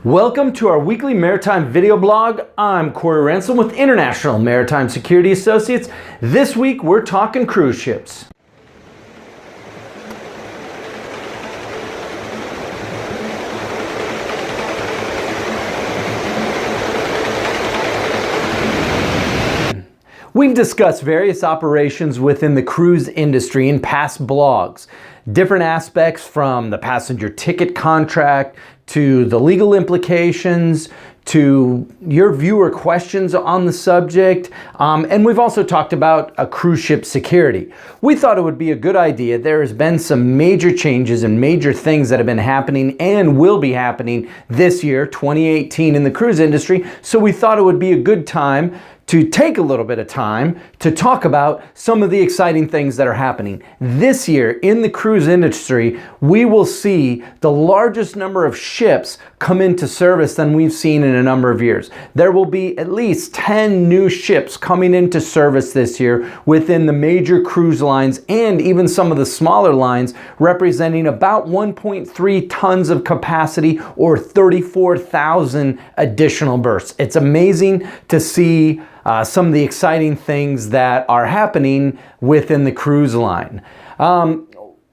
Welcome to our weekly maritime video blog. I'm Corey Ransom with International Maritime Security Associates. This week we're talking cruise ships. We've discussed various operations within the cruise industry in past blogs. Different aspects from the passenger ticket contract to the legal implications to your viewer questions on the subject. And we've also talked about a cruise ship security. We thought it would be a good idea. There has been some major changes and major things that have been happening and will be happening this year, 2018, in the cruise industry. So we thought it would be a good time to take a little bit of time to talk about some of the exciting things that are happening. This year in the cruise industry, we will see the largest number of ships come into service than we've seen in a number of years. There will be at least 10 new ships coming into service this year within the major cruise lines and even some of the smaller lines, representing about 1.3 tons of capacity or 34,000 additional berths. It's amazing to see some of the exciting things that are happening within the cruise line.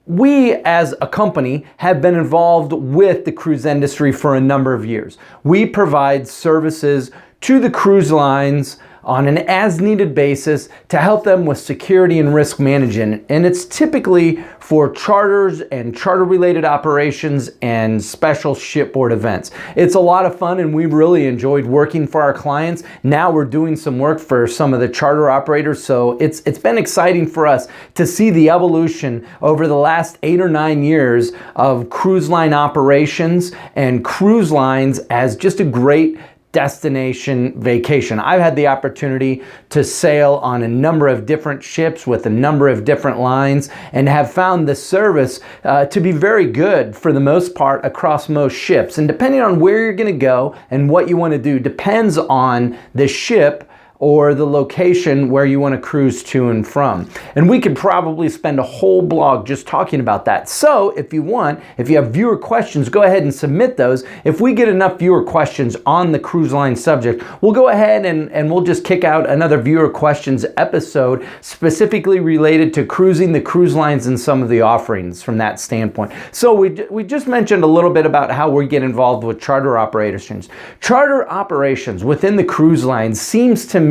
We as a company have been involved with the cruise industry for a number of years. We provide services to the cruise lines on an as-needed basis to help them with security and risk management. And it's typically for charters and charter-related operations and special shipboard events. It's a lot of fun and we've really enjoyed working for our clients. Now we're doing some work for some of the charter operators, so it's been exciting for us to see the evolution over the last 8 or 9 years of cruise line operations and cruise lines as just a great destination vacation. I've had the opportunity to sail on a number of different ships with a number of different lines and have found the service to be very good for the most part across most ships. And depending on where you're going to go and what you want to do depends on the ship or the location where you want to cruise to and from. And we could probably spend a whole blog just talking about that. So if you have viewer questions, go ahead and submit those. If we get enough viewer questions on the cruise line subject, we'll go ahead and we'll just kick out another viewer questions episode specifically related to cruising the cruise lines and some of the offerings from that standpoint. So we just mentioned a little bit about how we get involved with charter operations. Charter operations within the cruise line seems to me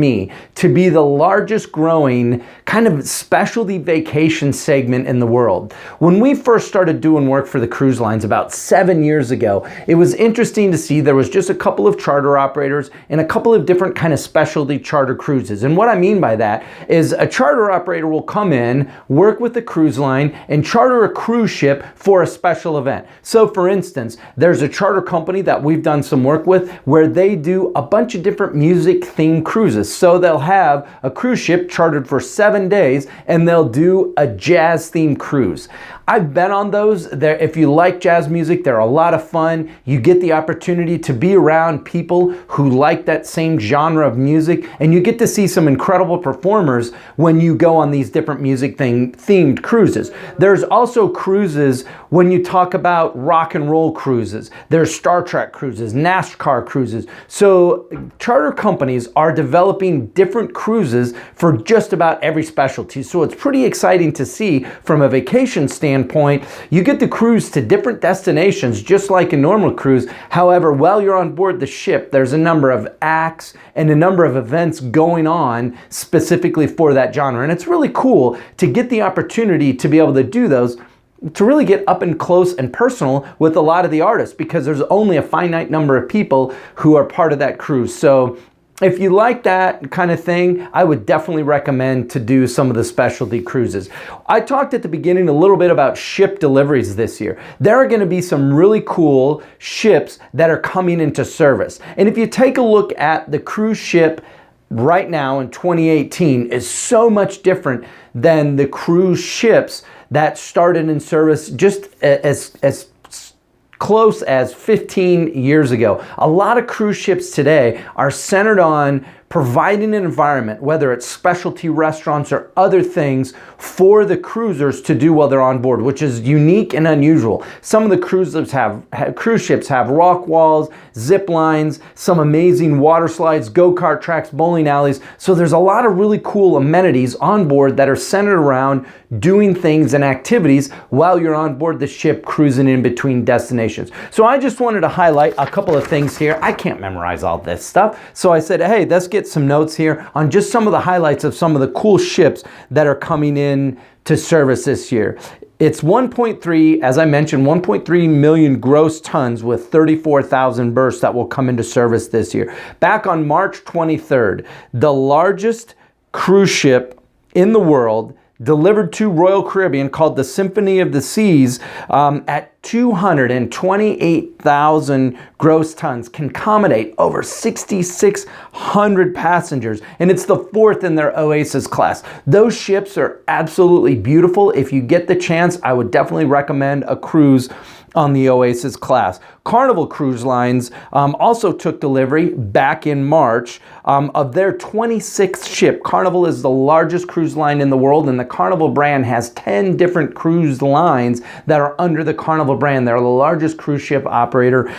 to be the largest growing kind of specialty vacation segment in the world. When we first started doing work for the cruise lines about 7 years ago, it was interesting to see there was just a couple of charter operators and a couple of different kind of specialty charter cruises. And what I mean by that is a charter operator will come in, work with the cruise line, and charter a cruise ship for a special event. So for instance, there's a charter company that we've done some work with where they do a bunch of different music themed cruises. So they'll have a cruise ship chartered for 7 days and they'll do a jazz themed cruise. I've been on those. If you like jazz music, they're a lot of fun. You get the opportunity to be around people who like that same genre of music, and you get to see some incredible performers when you go on these different music themed cruises. There's also cruises when you talk about rock and roll cruises. There's Star Trek cruises, NASCAR cruises. So charter companies are developing different cruises for just about every specialty. So it's pretty exciting to see from a vacation standpoint. You get to cruise to different destinations just like a normal cruise. However, while you're on board the ship, there's a number of acts and a number of events going on specifically for that genre. And it's really cool to get the opportunity to be able to do those, to really get up and close and personal with a lot of the artists, because there's only a finite number of people who are part of that cruise. So if you like that kind of thing, I would definitely recommend to do some of the specialty cruises. I talked at the beginning a little bit about ship deliveries this year. There are going to be some really cool ships that are coming into service. And if you take a look at the cruise ship right now in 2018 is so much different than the cruise ships that started in service just as close as 15 years ago. A lot of cruise ships today are centered on providing an environment, whether it's specialty restaurants or other things, for the cruisers to do while they're on board, which is unique and unusual. Some of the cruise ships have rock walls, zip lines, some amazing water slides, go-kart tracks, bowling alleys. So there's a lot of really cool amenities on board that are centered around doing things and activities while you're on board the ship cruising in between destinations. So I just wanted to highlight a couple of things here. I can't memorize all this stuff. So I said, hey, let's get some notes here on just some of the highlights of some of the cool ships that are coming in to service this year. It's 1.3, as I mentioned, 1.3 million gross tons with 34,000 berths that will come into service this year. Back on March 23rd, the largest cruise ship in the world delivered to Royal Caribbean, called the Symphony of the Seas, at 228,000 gross tons, can accommodate over 6,600 passengers, and it's the fourth in their Oasis class. Those ships are absolutely beautiful. If you get the chance, I would definitely recommend a cruise on the Oasis class. Carnival Cruise Lines also took delivery back in March of their 26th ship. Carnival is the largest cruise line in the world, and the Carnival brand has 10 different cruise lines that are under the Carnival brand. They're the largest cruise ship operator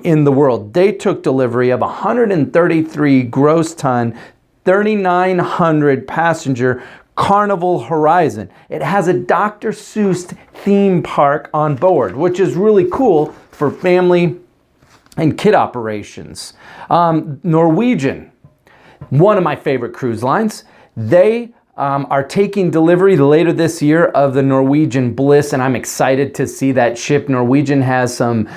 in the world. They took delivery of 133 gross ton, 3,900 passenger Carnival Horizon. It has a Dr. Seuss theme park on board, which is really cool for family and kid operations. Norwegian, one of my favorite cruise lines. They are taking delivery later this year of the Norwegian Bliss, and I'm excited to see that ship. Norwegian has some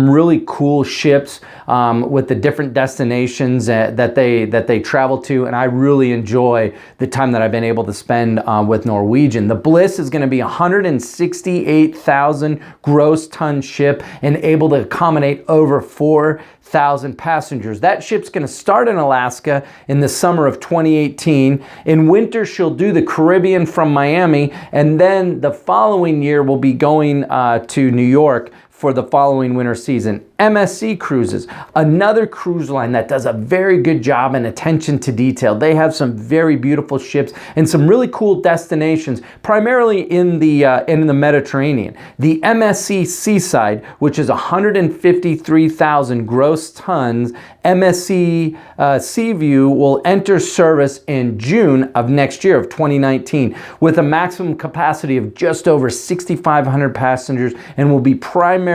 really cool ships with the different destinations that they travel to, and I really enjoy the time that I've been able to spend with Norwegian. The Bliss is going to be 168,000 gross ton ship and able to accommodate over 4,000 passengers. That ship's going to start in Alaska in the summer of 2018. In winter, she'll do the Caribbean from Miami, and then the following year we'll be going to New York for the following winter season. Msc Cruises, another cruise line that does a very good job and attention to detail. They have some very beautiful ships and some really cool destinations, primarily in the Mediterranean. The Msc Seaside, which is 153,000 gross tons, Msc Seaview will enter service in June of next year, of 2019, with a maximum capacity of just over 6,500 passengers, and will be primarily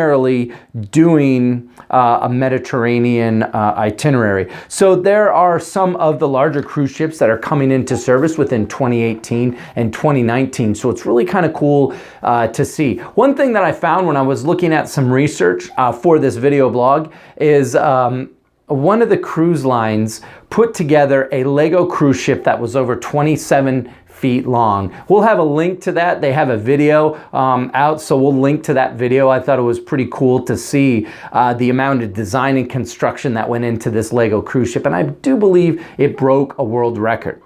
doing a Mediterranean itinerary. So there are some of the larger cruise ships that are coming into service within 2018 and 2019. So it's really kind of cool to see. One thing that I found when I was looking at some research for this video blog is one of the cruise lines put together a Lego cruise ship that was over 27 feet long. We'll have a link to that. They have a video out, so we'll link to that video. I thought it was pretty cool to see the amount of design and construction that went into this Lego cruise ship, and I do believe it broke a world record.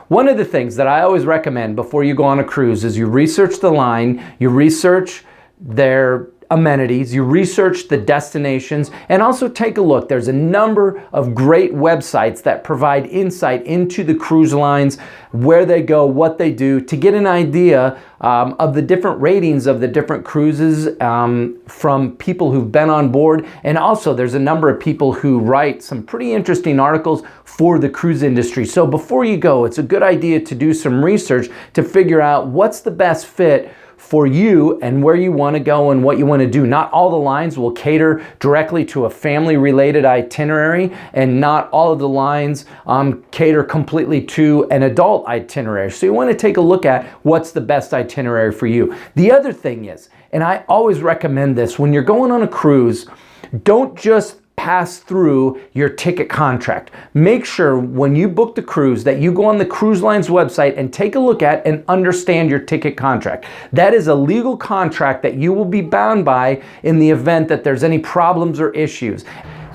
One of the things that I always recommend before you go on a cruise is you research the line, you research their amenities, you research the destinations, and also take a look. There's a number of great websites that provide insight into the cruise lines, where they go, what they do, to get an idea of the different ratings of the different cruises from people who've been on board. And also there's a number of people who write some pretty interesting articles for the cruise industry. So before you go, it's a good idea to do some research to figure out what's the best fit for you and where you want to go and what you want to do. Not all the lines will cater directly to a family-related itinerary, and not all of the lines cater completely to an adult itinerary. So you want to take a look at what's the best itinerary for you. The other thing is, and I always recommend this, when you're going on a cruise, don't just pass through your ticket contract. Make sure when you book the cruise that you go on the cruise line's website and take a look at and understand your ticket contract. That is a legal contract that you will be bound by in the event that there's any problems or issues.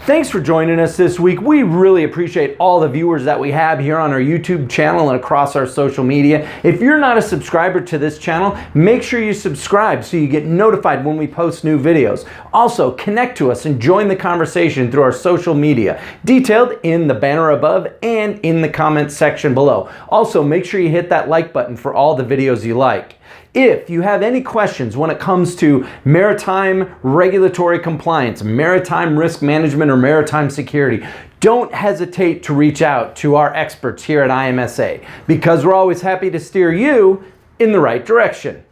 Thanks for joining us this week. We really appreciate all the viewers that we have here on our YouTube channel and across our social media. If you're not a subscriber to this channel, make sure you subscribe so you get notified when we post new videos. Also, connect to us and join the conversation through our social media, detailed in the banner above and in the comments section below. Also, make sure you hit that like button for all the videos you like. If you have any questions when it comes to maritime regulatory compliance, maritime risk management, or maritime security, don't hesitate to reach out to our experts here at IMSA, because we're always happy to steer you in the right direction.